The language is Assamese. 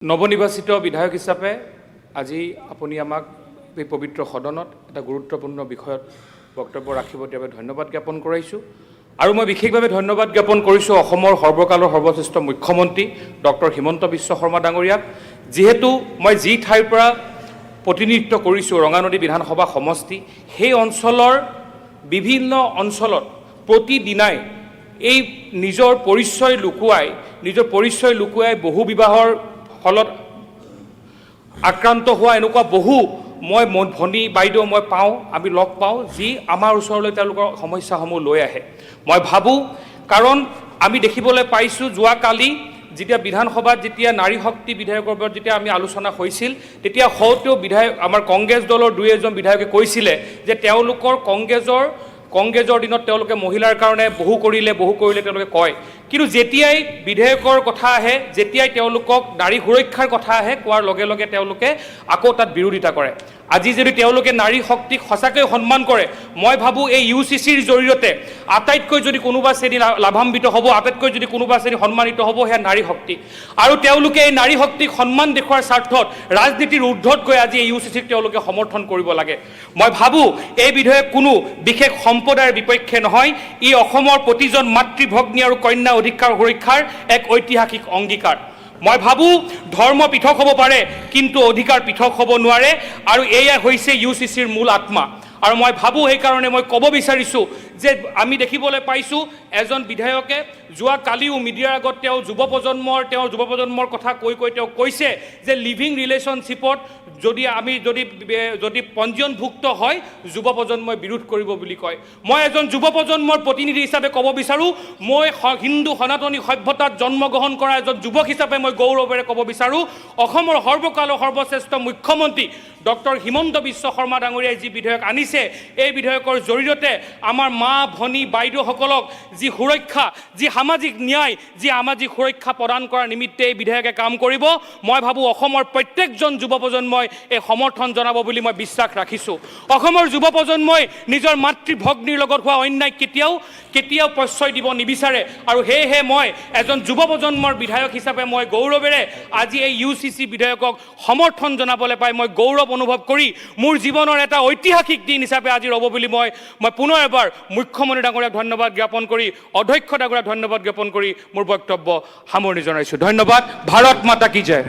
নৱনিৰ্বাচিত বিধায়ক হিচাপে আজি আপুনি আমাক এই পবিত্ৰ সদনত এটা গুৰুত্বপূৰ্ণ বিষয়ত বক্তব্য ৰাখিব দিয়াৰ বাবে ধন্যবাদ জ্ঞাপন কৰিছোঁ আৰু মই বিশেষভাৱে ধন্যবাদ জ্ঞাপন কৰিছোঁ অসমৰ সৰ্বকালৰ সৰ্বশ্ৰেষ্ঠ মুখ্যমন্ত্ৰী ডক্টৰ হিমন্ত বিশ্ব শৰ্মা ডাঙৰীয়াক যিহেতু মই যি ঠাইৰ পৰা প্ৰতিনিধিত্ব কৰিছোঁ ৰঙানদী বিধানসভা সমষ্টি সেই অঞ্চলৰ বিভিন্ন অঞ্চলত প্ৰতিদিনাই এই নিজৰ পৰিচয় লুকুৱাই বহু বিবাহৰ ফলত আক্ৰান্ত হোৱা এনেকুৱা বহু মই ভনী বাইদেউ মই পাওঁ আমি লগ পাওঁ যি আমাৰ ওচৰলৈ তেওঁলোকৰ সমস্যাসমূহ লৈ আহে মই ভাবোঁ কাৰণ আমি দেখিবলৈ পাইছোঁ যোৱাকালি যেতিয়া বিধানসভাত যেতিয়া নাৰী শক্তি বিধায়কৰ ওপৰত যেতিয়া আমি আলোচনা হৈছিল তেতিয়া হয়তো বিধায়ক আমাৰ কংগ্ৰেছ দলৰ দুই এজন বিধায়কে কৈছিলে যে তেওঁলোকৰ কংগ্ৰেছৰ দিনত তেওঁলোকে মহিলাৰ কাৰণে বহু কৰিলে তেওঁলোকে কয় কিন্তু যেতিয়াই বিধেয়কৰ কথা আহে যেতিয়াই তেওঁলোকক নাৰী সুৰক্ষাৰ কথা আহে কোৱাৰ লগে লগে তেওঁলোকে আকৌ তাত বিৰোধিতা কৰে আজি যদি তেওঁলোকে নাৰী শক্তিক সঁচাকৈ সন্মান কৰে মই ভাবোঁ এই ইউচিচিৰ জৰিয়তে আটাইতকৈ যদি কোনোবা শ্ৰেণী লাভান্বিত হ'ব আটাইতকৈ যদি কোনোবা শ্ৰেণী সন্মানিত হ'ব সেয়া নাৰী শক্তি আৰু তেওঁলোকে এই নাৰী শক্তিক সন্মান দেখুৱাৰ স্বাৰ্থত ৰাজনীতিৰ ঊৰ্ধত গৈ আজি এই ইউচিচিক তেওঁলোকে সমৰ্থন কৰিব লাগে মই ভাবোঁ এই বিধেয়ক কোনো বিশেষ সম্প্ৰদায়ৰ বিপক্ষে নহয় ই অসমৰ প্ৰতিজন মাতৃ ভগ্নী আৰু কন্যা অধিকাৰ সুৰক্ষাৰ এক ঐতিহাসিক অংগীকাৰ মই ভাবোঁ ধৰ্ম পৃথক হ'ব পাৰে কিন্তু অধিকাৰ পৃথক হ'ব নোৱাৰে আৰু এয়া হৈছে ইউচিচিৰ মূল আত্মা আৰু মই ভাবোঁ সেইকাৰণে মই ক'ব বিচাৰিছোঁ যে আমি দেখিবলৈ পাইছোঁ এজন বিধায়কে যোৱাকালিও মিডিয়াৰ আগত তেওঁ যুৱ প্ৰজন্মৰ কথা তেওঁ কৈছে যে লিভিং ৰিলেশ্যনশ্বিপত যদি পঞ্জীয়নভুক্ত হয় যুৱ প্ৰজন্মই বিৰোধ কৰিব বুলি কয় মই এজন যুৱ প্ৰজন্মৰ প্ৰতিনিধি হিচাপে ক'ব বিচাৰোঁ মই হিন্দু সনাতনী সভ্যতাত জন্মগ্ৰহণ কৰা এজন যুৱক হিচাপে মই গৌৰৱেৰে ক'ব বিচাৰোঁ অসমৰ সৰ্বকালৰ সৰ্বশ্ৰেষ্ঠ মুখ্যমন্ত্ৰী ডক্টৰ হিমন্ত বিশ্ব শৰ্মা ডাঙৰীয়াই যি বিধেয়ক আনিছে এই বিধেয়কৰ জৰিয়তে আমাৰ মা ভনী বাইদেউসকলক যি সুৰক্ষা যি সামাজিক ন্যায় যি সামাজিক সুৰক্ষা প্ৰদান কৰাৰ নিমিত্তে এই বিধেয়কে কাম কৰিব মই ভাবোঁ অসমৰ প্ৰত্যেকজন যুৱ প্ৰজন্মই এই সমৰ্থন জনাব বুলি মই বিশ্বাস ৰাখিছোঁ অসমৰ যুৱ প্ৰজন্মই নিজৰ মাতৃ ভগ্নীৰ লগত হোৱা অন্যায় কেতিয়াও প্ৰশ্ৰয় দিব নিবিচাৰে আৰু সেয়েহে মই এজন যুৱ প্ৰজন্মৰ বিধায়ক হিচাপে মই গৌৰৱেৰে আজি এই ইউচিচি বিধেয়কক সমৰ্থন জনাবলৈ পাই মই গৌৰৱ অনুভৱ কৰি মোৰ জীৱনৰ এটা ঐতিহাসিক দিন হিচাপে আজি ৰ'ব বুলি মই পুনৰ এবাৰ মুখ্যমন্ত্ৰী ডাঙৰীয়াক ধন্যবাদ জ্ঞাপন কৰি অধ্যক্ষ ডাঙৰীয়াক ধন্যবাদ জ্ঞাপন কৰি মোৰ বক্তব্য সামৰণি জনাইছোঁ ধন্যবাদ ভাৰত মাতা কি জয়